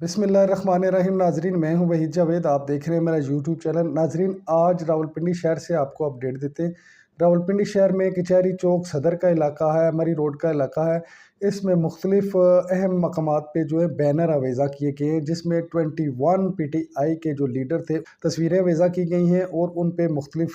बिस्मिल्लाहिर्रहमानिर्रहीम। नाजरीन, मैं हूं वहीद जावेद। आप देख रहे हैं मेरा यूट्यूब चैनल। नाजरीन, आज रावलपिंडी शहर से आपको अपडेट देते हैं। रावलपिंडी शहर में कचहरी चौक सदर का इलाका है, मरी रोड का इलाका है। इसमें मुख्तलिफ अहम मकामात पे जो है बैनर अवेज़ा किए गए हैं, जिसमें 21 PTI के जो लीडर थे तस्वीरें अवेज़ा की गई हैं और उन पे मुख्तलिफ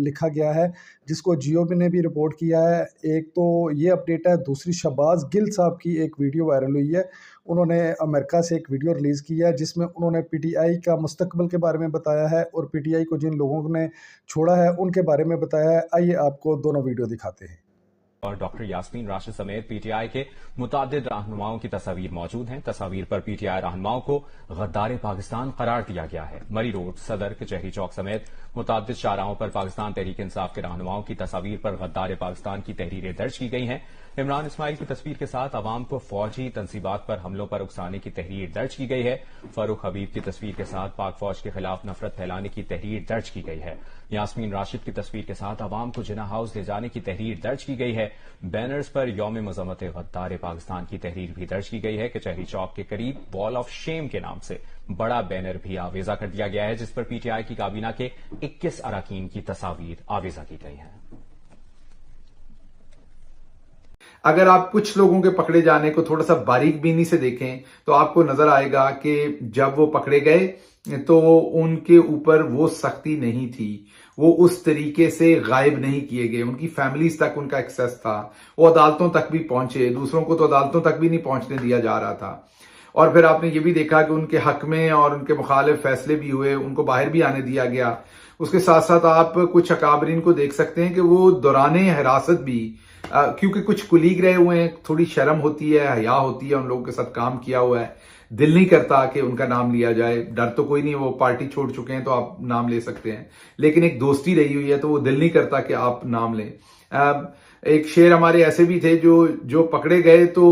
लिखा गया है, जिसको GOB ने भी रिपोर्ट किया है। एक तो ये अपडेट है, दूसरी शहबाज गिल साहब की एक वीडियो वायरल हुई है। उन्होंने अमेरिका से एक वीडियो रिलीज़ किया है, जिसमें उन्होंने PTI का मुस्तकबिल के बारे में बताया है और PTI को जिन लोगों ने छोड़ा है उनके बारे में बताया है। आइए आपको दोनों वीडियो दिखाते हैं। और डॉक्टर यास्मीन राशिद समेत पीटीआई के मुतादिद रहनुमाओं की तस्वीर मौजूद हैं। तस्वीर पर पीटीआई रहनुमाओं को गद्दार पाकिस्तान करार दिया गया है। मरी रोड, सदर, कचहरी चौक समेत मुतादिद शाहराहों पर पाकिस्तान तहरीक इंसाफ के रहनुमाओं की तस्वीर पर गद्दार पाकिस्तान की तहरीरें दर्ज की गई हैं। इमरान इस्माइल की तस्वीर के साथ अवाम को फौजी तंसीबात पर हमलों पर उकसाने की तहरीर दर्ज की गई है। फारूक हबीब की तस्वीर के साथ पाक फौज के खिलाफ नफरत फैलाने की तहरीर दर्ज की गई है। यास्मीन राशिद की तस्वीर के साथ अवाम को जिना हाउस ले जाने की तहरीर दर्ज की गई है। बैनर्स पर यौम मजम्मत गद्दार पाकिस्तान की तहरीर भी दर्ज की गई है। कचहरी चौक के करीब वॉल ऑफ शेम के नाम से बड़ा बैनर भी आवेजा कर दिया गया है, जिस पर पीटीआई की काबीना के 21 अरकान की तस्वीर आवेजा की गई है। अगर आप कुछ लोगों के पकड़े जाने को थोड़ा सा बारीक बीनी से देखें तो आपको नजर आएगा कि जब वो पकड़े गए तो उनके ऊपर वो सख्ती नहीं थी, वो उस तरीके से गायब नहीं किए गए, उनकी फैमिलीज तक उनका एक्सेस था, वो अदालतों तक भी पहुंचे। दूसरों को तो अदालतों तक भी नहीं पहुंचने दिया जा रहा था। और फिर आपने ये भी देखा कि उनके हक में और उनके मुखालिफ फैसले भी हुए, उनको बाहर भी आने दिया गया। उसके साथ साथ आप कुछ अकाबरीन को देख सकते हैं कि वो दौराने हिरासत भी क्योंकि कुछ कुलीग रहे हुए हैं, थोड़ी शर्म होती है, हया होती है, उन लोगों के साथ काम किया हुआ है, दिल नहीं करता कि उनका नाम लिया जाए। डर तो कोई नहीं, वो पार्टी छोड़ चुके हैं तो आप नाम ले सकते हैं, लेकिन एक दोस्ती रही हुई है तो वो दिल नहीं करता कि आप नाम लें। एक शेर हमारे ऐसे भी थे जो पकड़े गए तो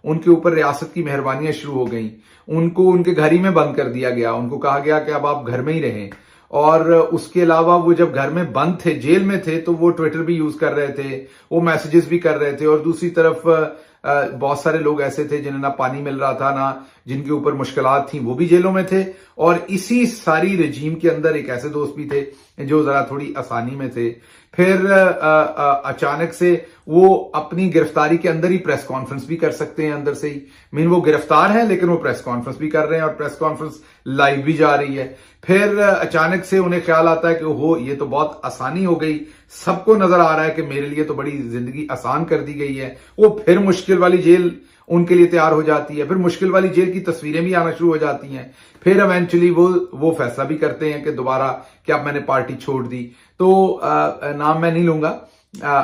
उनके ऊपर रियासत की मेहरबानियां शुरू हो गई, उनको उनके घर ही में बंद कर दिया गया, उनको कहा गया कि अब आप घर में ही रहें। और उसके अलावा वो जब घर में बंद थे, जेल में थे, तो वो ट्विटर भी यूज कर रहे थे, वो मैसेजेस भी कर रहे थे। और दूसरी तरफ बहुत सारे लोग ऐसे थे जिन्हें ना पानी मिल रहा था, ना जिनके ऊपर मुश्किलात थी, वो भी जेलों में थे। और इसी सारी रजीम के अंदर एक ऐसे दोस्त भी थे जो जरा थोड़ी आसानी में थे। फिर अचानक से वो अपनी गिरफ्तारी के अंदर ही प्रेस कॉन्फ्रेंस भी कर सकते हैं, अंदर से ही। मीन वो गिरफ्तार है लेकिन वो प्रेस कॉन्फ्रेंस भी कर रहे हैं और प्रेस कॉन्फ्रेंस लाइव भी जा रही है। फिर अचानक से उन्हें ख्याल आता है कि हो, ये तो बहुत आसानी हो गई, सबको नजर आ रहा है कि मेरे लिए तो बड़ी जिंदगी आसान कर दी गई है। वो फिर मुश्किल वाली जेल उनके लिए तैयार हो जाती है, फिर मुश्किल वाली जेल की तस्वीरें भी आना शुरू हो जाती हैं। फिर इवेंचुअली वो फैसला भी करते हैं कि दोबारा कि अब मैंने पार्टी छोड़ दी। तो नाम मैं नहीं लूंगा,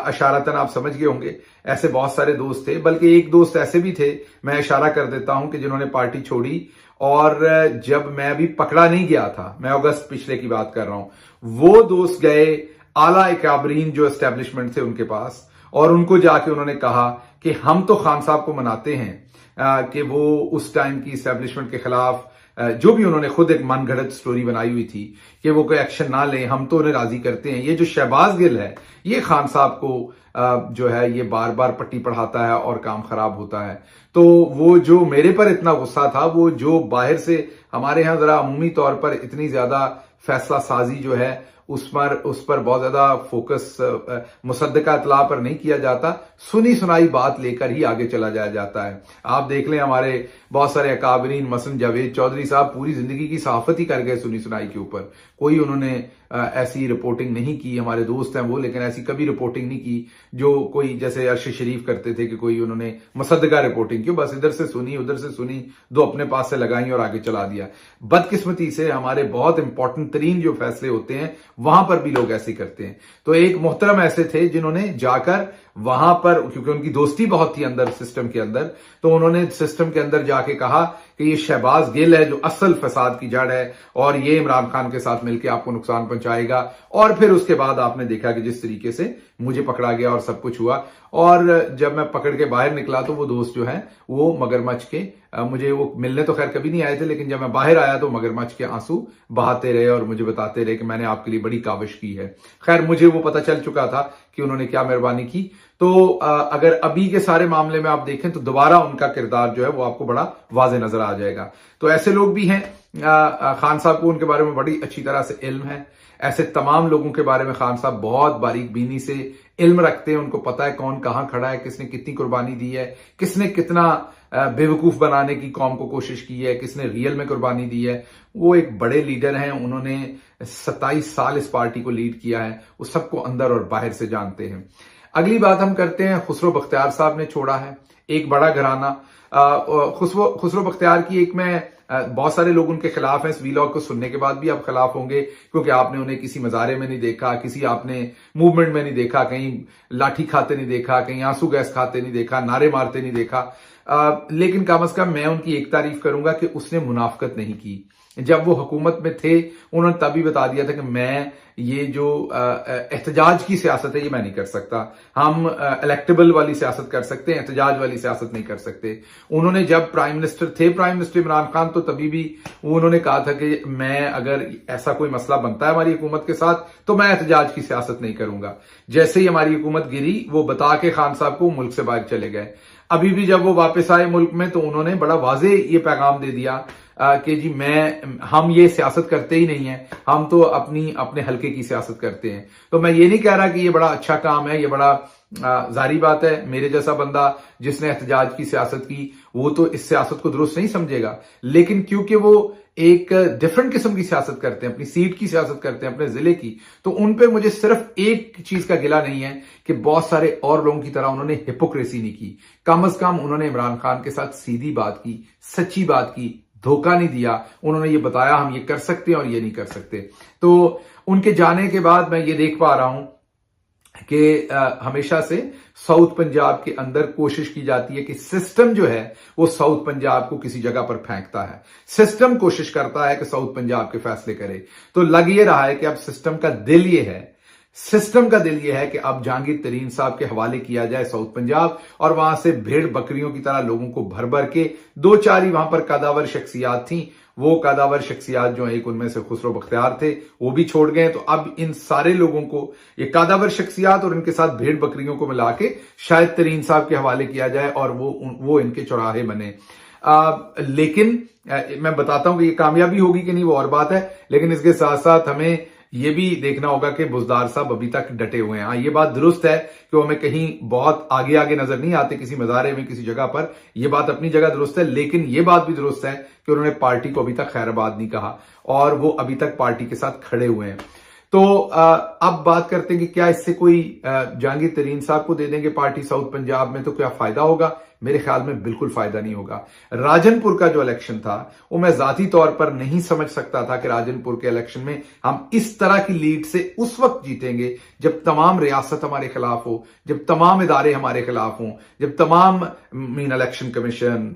इशारतन आप समझ गए होंगे। ऐसे बहुत सारे दोस्त थे, बल्कि एक दोस्त ऐसे भी थे, मैं इशारा कर देता हूं, कि जिन्होंने पार्टी छोड़ी। और जब मैं अभी पकड़ा नहीं गया था, मैं अगस्त पिछले की बात कर रहा हूं, वो दोस्त गए आला अकाबरीन जो एस्टेब्लिशमेंट थे उनके पास, और उनको जाके उन्होंने कहा कि हम तो खान साहब को मनाते हैं कि वो उस टाइम की एस्टेब्लिशमेंट के खिलाफ जो भी उन्होंने खुद एक मनगढ़ंत स्टोरी बनाई हुई थी कि वो कोई एक्शन ना लें, हम तो उन्हें राजी करते हैं। ये जो शहबाज गिल है, ये खान साहब को जो है ये बार बार पट्टी पढ़ाता है और काम खराब होता है। तो वो जो मेरे पर इतना गुस्सा था, वो जो बाहर से हमारे यहां जरा अमूमी तौर पर इतनी ज्यादा फैसला साजी जो है उस पर बहुत ज्यादा फोकस मुसद्दका इतला पर नहीं किया जाता, सुनी सुनाई बात लेकर ही आगे चला जाया जाता है। आप देख लें, हमारे बहुत सारे अकाबरीन, मसलन जावेद चौधरी साहब पूरी जिंदगी की सहाफत ही कर गए सुनी सुनाई के ऊपर। कोई उन्होंने ऐसी रिपोर्टिंग नहीं की, हमारे दोस्त हैं वो, लेकिन ऐसी कभी रिपोर्टिंग नहीं की जो कोई जैसे अर्श शरीफ करते थे कि कोई उन्होंने मुसद्दका रिपोर्टिंग की। बस इधर से सुनी, उधर से सुनी, दो अपने पास से लगाई और आगे चला दिया। बदकिस्मती से हमारे बहुत इंपॉर्टेंट तरीन जो फैसले होते हैं वहां पर भी लोग ऐसे करते हैं। तो एक मोहतरम ऐसे थे जिन्होंने जाकर वहां पर, क्योंकि उनकी दोस्ती बहुत थी अंदर सिस्टम के अंदर, तो उन्होंने सिस्टम के अंदर जाके कहा कि ये शहबाज गिल है जो असल फसाद की जड़ है और ये इमरान खान के साथ मिलकर आपको नुकसान पहुंचाएगा। और फिर उसके बाद आपने देखा कि जिस तरीके से मुझे पकड़ा गया और सब कुछ हुआ। और जब मैं पकड़ के बाहर निकला तो वो दोस्त जो है वो मगरमच्छ के मुझे वो मिलने तो खैर कभी नहीं आए थे, लेकिन जब मैं बाहर आया तो मगरमच्छ के आंसू बहाते रहे और मुझे बताते रहे कि मैंने आपके लिए बड़ी काविश की है। खैर मुझे वो पता चल चुका था कि उन्होंने क्या मेहरबानी की। तो अगर अभी के सारे मामले में आप देखें तो दोबारा उनका किरदार जो है वो आपको बड़ा वाज़ेह नजर आ जाएगा। तो ऐसे लोग भी हैं, खान साहब को उनके बारे में बड़ी अच्छी तरह से इल्म है। ऐसे तमाम लोगों के बारे में खान साहब बहुत बारीक बीनी से इल्म रखते हैं। उनको पता है कौन कहां खड़ा है, किसने कितनी कुर्बानी दी है, किसने कितना बेवकूफ बनाने की कौम को कोशिश की है, किसने रियल में कुर्बानी दी है। वो एक बड़े लीडर हैं, उन्होंने 27 साल इस पार्टी को लीड किया है, वो सबको अंदर और बाहर से जानते हैं। अगली बात हम करते हैं, खुसरो बख्तियार साहब ने छोड़ा है एक बड़ा घराना। खुसरो बख्तियार की एक मैं बहुत सारे लोग उनके खिलाफ हैं, इस वीलॉग को सुनने के बाद भी आप खिलाफ होंगे, क्योंकि आपने उन्हें किसी मजारे में नहीं देखा, किसी आपने मूवमेंट में नहीं देखा, कहीं लाठी खाते नहीं देखा, कहीं आंसू गैस खाते नहीं देखा, नारे मारते नहीं देखा। लेकिन कम अज कम मैं उनकी एक तारीफ करूंगा कि उसने मुनाफकत नहीं की। जब वो हुकूमत में थे उन्होंने तभी बता दिया था कि मैं ये जो एहतजाज की सियासत है ये मैं नहीं कर सकता। हम इलेक्टेबल वाली सियासत कर सकते हैं, एहतजाज वाली सियासत नहीं कर सकते। उन्होंने जब प्राइम मिनिस्टर इमरान खान, तो तभी भी उन्होंने कहा था कि मैं अगर ऐसा कोई मसला बनता है हमारी हुकूमत के साथ तो मैं एहतजाज की सियासत नहीं करूंगा। जैसे ही हमारी हुकूमत गिरी वो बता के खान साहब को मुल्क से बाहर चले गए। अभी भी जब वो वापस आए मुल्क में तो उन्होंने बड़ा वाजे ये पैगाम दे दिया कि जी हम ये सियासत करते ही नहीं है, हम तो अपने हल्के की सियासत करते हैं। तो मैं ये नहीं कह रहा कि ये बड़ा अच्छा काम है, ये बड़ा जारी बात है। मेरे जैसा बंदा जिसने एहतजाज की सियासत की वो तो इस सियासत को दुरुस्त नहीं समझेगा, लेकिन क्योंकि वो एक डिफरेंट किस्म की सियासत करते हैं, अपनी सीट की सियासत करते हैं, अपने जिले की, तो उन पे मुझे सिर्फ एक चीज का गिला नहीं है कि बहुत सारे और लोगों की तरह उन्होंने हिपोक्रेसी नहीं की। कम अज कम उन्होंने इमरान खान के साथ सीधी बात की, सच्ची बात की, धोखा नहीं दिया। उन्होंने ये बताया हम ये कर सकते हैं और ये नहीं कर सकते। तो उनके जाने के बाद मैं ये देख पा रहा हूं कि हमेशा से साउथ पंजाब के अंदर कोशिश की जाती है कि सिस्टम जो है वो साउथ पंजाब को किसी जगह पर फेंकता है। सिस्टम कोशिश करता है कि साउथ पंजाब के फैसले करे। तो लग ये रहा है कि अब सिस्टम का दिल ये है कि अब जहांगीर तरीन साहब के हवाले किया जाए साउथ पंजाब, और वहां से भेड़ बकरियों की तरह लोगों को भर भर के, दो चार ही वहां पर कदावर शख्सियात थी, वो कदावर शख्सियात जो एक उनमें से खुसरो बख्तियार थे वो भी छोड़ गए। तो अब इन सारे लोगों को, ये कदावर शख्सियात और इनके साथ भेड़ बकरियों को मिला के शायद तरीन साहब के हवाले किया जाए और वो इनके चौराहे बने। लेकिन मैं बताता हूं कि ये कामयाबी होगी कि नहीं वो और बात है, लेकिन इसके साथ साथ हमें ये भी देखना होगा कि बुज़दार साहब अभी तक डटे हुए हैं। हाँ, ये बात दुरुस्त है कि वो हमें कहीं बहुत आगे नजर नहीं आते किसी मजारे में, किसी जगह पर। ये बात अपनी जगह दुरुस्त है, लेकिन ये बात भी दुरुस्त है कि उन्होंने पार्टी को अभी तक खैराबाद नहीं कहा और वो अभी तक पार्टी के साथ खड़े हुए हैं। तो अब बात करते हैं कि क्या इससे कोई जहांगीर तरीन साहब को दे देंगे पार्टी साउथ पंजाब में तो क्या फायदा होगा? मेरे ख्याल में बिल्कुल फायदा नहीं होगा। राजनपुर का जो इलेक्शन था वो मैं जाती तौर पर नहीं समझ सकता था कि राजनपुर के इलेक्शन में हम इस तरह की लीड से उस वक्त जीतेंगे जब तमाम रियासत हमारे खिलाफ हो, जब तमाम इदारे हमारे खिलाफ हों, जब तमाम इलेक्शन कमीशन,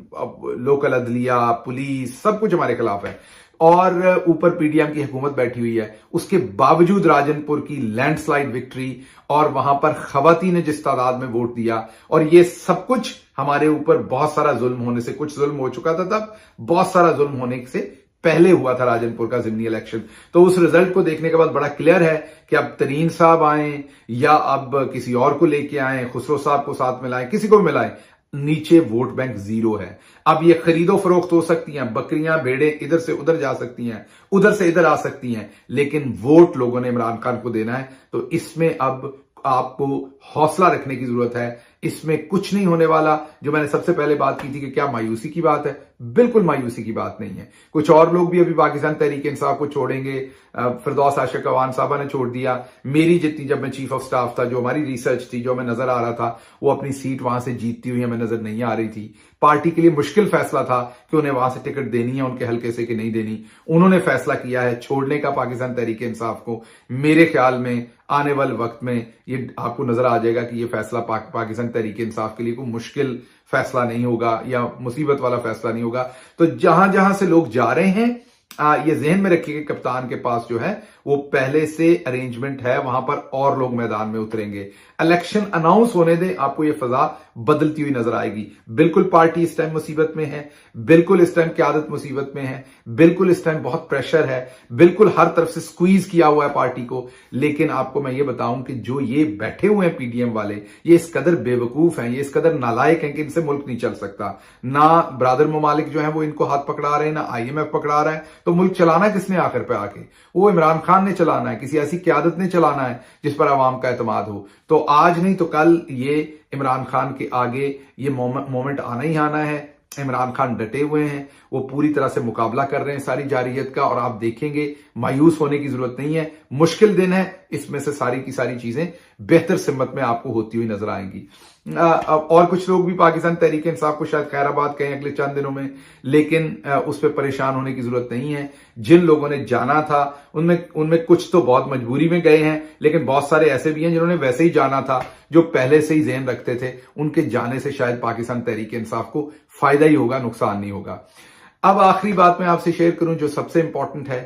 लोकल अदलिया, पुलिस, सब कुछ हमारे खिलाफ है और ऊपर पीडीएम की हुकूमत बैठी हुई है। उसके बावजूद राजनपुर की लैंडस्लाइड विक्ट्री और वहां पर खवातीन ने जिस तादाद में वोट दिया, और ये सब कुछ हमारे ऊपर बहुत सारा जुल्म होने से, कुछ जुल्म हो चुका था तब, बहुत सारा जुल्म होने से पहले हुआ था राजनपुर का जिमनी इलेक्शन। तो उस रिजल्ट को देखने के बाद बड़ा क्लियर है कि अब तरीन साहब आए या अब किसी और को लेके आए, खुसरो साहब को साथ मिलाएं, किसी को भी मिलाएं, नीचे वोट बैंक जीरो है। अब ये खरीदो फरोख्त हो सकती हैं, बकरियां भेड़ें इधर से उधर जा सकती हैं, उधर से इधर आ सकती हैं, लेकिन वोट लोगों ने इमरान खान को देना है। तो इसमें अब आपको हौसला रखने की जरूरत है। इसमें कुछ नहीं होने वाला। जो मैंने सबसे पहले बात की थी कि क्या मायूसी की बात है, बिल्कुल मायूसी की बात नहीं है। कुछ और लोग भी अभी पाकिस्तान तहरीक इंसाफ को छोड़ेंगे। फिरदौस आशिक अवान साहबा ने छोड़ दिया। मेरी जितनी, जब मैं चीफ ऑफ स्टाफ था, जो हमारी रिसर्च थी, जो हमें नजर आ रहा था, वो अपनी सीट वहां से जीतती हुई हमें नजर नहीं आ रही थी। पार्टी के लिए मुश्किल फैसला था कि उन्हें वहां से टिकट देनी है उनके हल्के से कि नहीं देनी। उन्होंने फैसला किया है छोड़ने का पाकिस्तान तहरीक इंसाफ को। मेरे ख्याल में आने वाले वक्त में ये आपको नजर आ जाएगा कि ये फैसला पाकिस्तान तहरीक इंसाफ के लिए कोई मुश्किल फैसला नहीं होगा या मुसीबत वाला फैसला नहीं होगा। तो जहां जहां से लोग जा रहे हैं ये जहन में रखिए कि कप्तान के पास जो है वो पहले से अरेंजमेंट है, वहां पर और लोग मैदान में उतरेंगे। इलेक्शन अनाउंस होने दें, आपको ये फजा बदलती हुई नजर आएगी। बिल्कुल पार्टी इस टाइम मुसीबत में है, बिल्कुल इस टाइम क़यादत मुसीबत में है, बिल्कुल इस टाइम बहुत प्रेशर है, बिल्कुल हर तरफ से स्क्वीज किया हुआ है पार्टी को। लेकिन आपको मैं ये बताऊं कि जो ये बैठे हुए हैं पीडीएम वाले, ये इस कदर बेवकूफ हैं, ये इस कदर नालायक हैं कि इनसे मुल्क नहीं चल सकता। ना ब्रादर ममालिक जो है वो इनको हाथ पकड़ा रहे हैं, ना IMF पकड़ा रहा है। तो मुल्क चलाना किसने आखिर पे आके? वो इमरान खान ने चलाना है, किसी ऐसी क़यादत ने चलाना है जिस पर अवाम का एतमाद हो। तो आज नहीं तो कल ये इमरान खान के आगे ये मोमेंट आना ही आना है। इमरान खान डटे हुए हैं, वो पूरी तरह से मुकाबला कर रहे हैं सारी जारियत का, और आप देखेंगे मायूस होने की जरूरत नहीं है। मुश्किल दिन है, इसमें से सारी की सारी चीजें बेहतर सिमत में आपको होती हुई नजर आएंगी। और कुछ लोग भी पाकिस्तान तहरीक इंसाफ को शायद खैराबाद कहें अगले चंद दिनों में, लेकिन उस पर परेशान होने की जरूरत नहीं है। जिन लोगों ने जाना था उनमें कुछ तो बहुत मजबूरी में गए हैं, लेकिन बहुत सारे ऐसे भी हैं जिन्होंने वैसे ही जाना था, जो पहले से ही ज़हन रखते थे। उनके जाने से शायद पाकिस्तान तहरीक इंसाफ को फायदा ही होगा, नुकसान नहीं होगा। अब आखिरी बात मैं आपसे शेयर करूं जो सबसे इंपॉर्टेंट है।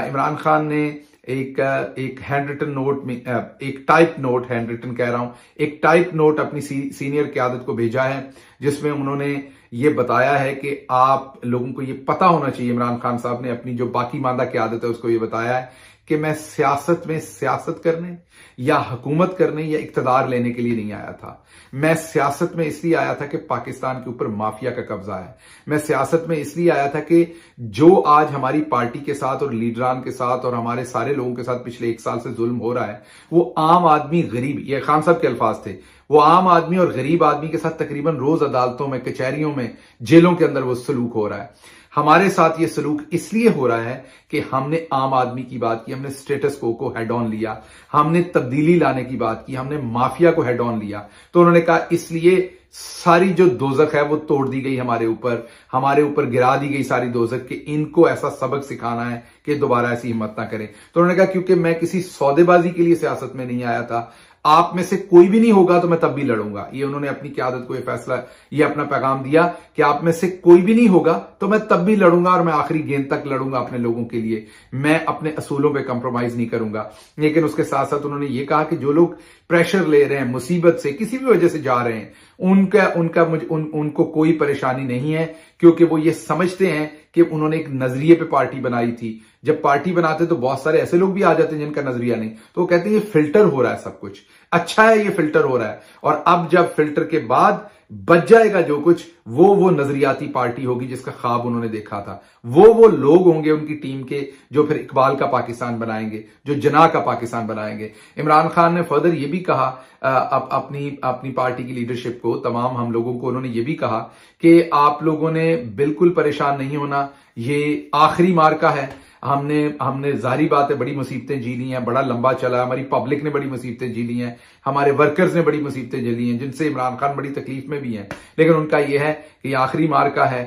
इमरान खान ने एक हैंड रिटन नोट में, एक टाइप नोट, हैंड रिटन कह रहा हूं, एक टाइप नोट अपनी सीनियर क़यादत को भेजा है, जिसमें उन्होंने ये बताया है कि आप लोगों को ये पता होना चाहिए। इमरान खान साहब ने अपनी जो बाकी मांदा क़यादत है उसको ये बताया है कि मैं सियासत में सियासत करने या हुकूमत करने या इक्तदार लेने के लिए नहीं आया था। मैं सियासत में इसलिए आया था कि पाकिस्तान के ऊपर माफिया का कब्जा है। मैं सियासत में इसलिए आया था कि जो आज हमारी पार्टी के साथ और लीडरान के साथ और हमारे सारे लोगों के साथ पिछले 1 साल से जुल्म हो रहा है, वो आम आदमी गरीब, ये खान साहब के अल्फाज थे, वो आम आदमी और गरीब आदमी के साथ तकरीबन रोज अदालतों में, कचहरियों में, जेलों के अंदर वो सलूक हो रहा है। हमारे साथ ये सलूक इसलिए हो रहा है कि हमने आम आदमी की बात की, हमने स्टेटस को हेड ऑन लिया, हमने तब्दीली लाने की बात की, हमने माफिया को हेड ऑन लिया। तो उन्होंने कहा इसलिए सारी जो दोजख है वो तोड़ दी गई हमारे ऊपर गिरा दी गई सारी दोजख, कि इनको ऐसा सबक सिखाना है कि दोबारा ऐसी हिम्मत ना करें। तो उन्होंने कहा क्योंकि मैं किसी सौदेबाजी के लिए सियासत में नहीं आया था, आप में से कोई भी नहीं होगा तो मैं तब भी लड़ूंगा। ये उन्होंने अपनी क़यादत को ये फैसला, ये अपना पैगाम दिया कि आप में से कोई भी नहीं होगा तो मैं तब भी लड़ूंगा और मैं आखिरी गेंद तक लड़ूंगा अपने लोगों के लिए। मैं अपने असूलों पे कंप्रोमाइज नहीं करूंगा। लेकिन उसके साथ साथ उन्होंने ये कहा कि जो लोग प्रेशर ले रहे हैं, मुसीबत से किसी भी वजह से जा रहे हैं, उनको कोई परेशानी नहीं है, क्योंकि वो ये समझते हैं कि उन्होंने एक नजरिए पे पार्टी बनाई थी। जब पार्टी बनाते तो बहुत सारे ऐसे लोग भी आ जाते हैं जिनका नजरिया नहीं, तो वो कहते हैं ये फिल्टर हो रहा है, सब कुछ अच्छा है, ये फिल्टर हो रहा है। और अब जब फिल्टर के बाद बच जाएगा जो कुछ, वो नजरियाती पार्टी होगी जिसका ख्वाब उन्होंने देखा था। वो लोग होंगे उनकी टीम के जो फिर इकबाल का पाकिस्तान बनाएंगे, जो जनाह का पाकिस्तान बनाएंगे। इमरान खान ने फर्दर ये भी कहा अपनी पार्टी की लीडरशिप को, तमाम हम लोगों को उन्होंने ये भी कहा कि आप लोगों ने बिल्कुल परेशान नहीं होना, ये आखिरी मार्का है। हमने जाहिर बात है बड़ी मुसीबतें जी ली हैं, बड़ा लंबा चला, हमारी पब्लिक ने बड़ी मुसीबतें जी ली हैं, हमारे वर्कर्स ने बड़ी मुसीबतें झेली हैं, जिनसे इमरान खान बड़ी तकलीफ में भी हैं। लेकिन उनका यह है कि आखिरी मार्का है,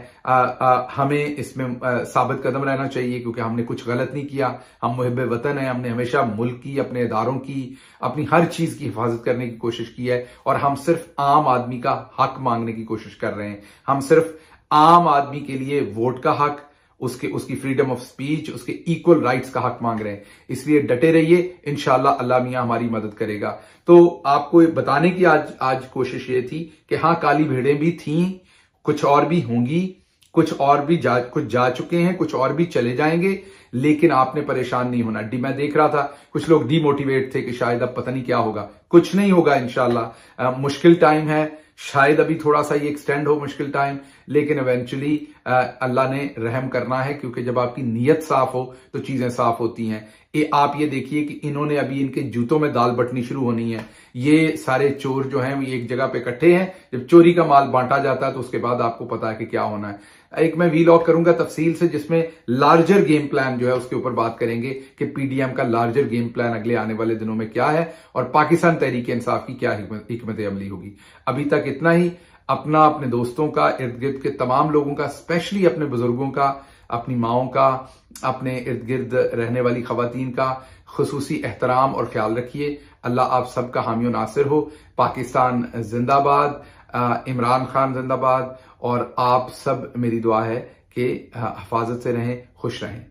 हमें इसमें साबित कदम रहना चाहिए, क्योंकि हमने कुछ गलत नहीं किया। हम मुहिब्बे वतन हैं, हमने हमेशा मुल्क की, अपने इदारों की, अपनी हर चीज की हिफाजत करने की कोशिश की है, और हम सिर्फ आम आदमी का हक मांगने की कोशिश कर रहे हैं। हम सिर्फ आम आदमी के लिए वोट का हक, उसकी फ्रीडम ऑफ स्पीच, उसके इक्वल राइट्स का हक मांग रहे हैं। इसलिए डटे रहिए, इंशाल्लाह अल्लाह मियां हमारी मदद करेगा। तो आपको बताने की आज कोशिश ये थी कि हाँ, काली भेड़ें भी थीं, कुछ और भी होंगी, कुछ जा चुके हैं, कुछ और भी चले जाएंगे, लेकिन आपने परेशान नहीं होना। मैं देख रहा था कुछ लोग डीमोटिवेट थे कि शायद अब पता नहीं क्या होगा। कुछ नहीं होगा इंशाल्लाह। मुश्किल टाइम है, शायद अभी थोड़ा सा ये एक्सटेंड हो मुश्किल टाइम, लेकिन इवेंचुअली अल्लाह ने रहम करना है, क्योंकि जब आपकी नीयत साफ हो तो चीजें साफ होती हैं। आप ये देखिए कि इन्होंने अभी इनके जूतों में दाल बटनी शुरू होनी है। ये सारे चोर जो हैं वो एक जगह पे इकट्ठे हैं, जब चोरी का माल बांटा जाता है तो उसके बाद आपको पता है कि क्या होना है। एक मैं वीलॉग करूंगा तफसील से, जिसमें लार्जर गेम प्लान जो है उसके ऊपर बात करेंगे कि पीडीएम का लार्जर गेम प्लान अगले आने वाले दिनों में क्या है और पाकिस्तान तहरीक इंसाफ की क्या हिकमत अमली होगी। अभी तक इतना ही। अपने दोस्तों का, इर्द गिर्द के तमाम लोगों का, स्पेशली अपने बुजुर्गों का, अपनी माओं का, अपने इर्द गिर्द रहने वाली खवातीन का खुसूसी एहतराम और ख्याल रखिए। अल्लाह आप सबका हामी और नासिर हो। पाकिस्तान जिंदाबाद, इमरान खान जिंदाबाद, और आप सब, मेरी दुआ है कि हिफाजत से रहें, खुश रहें।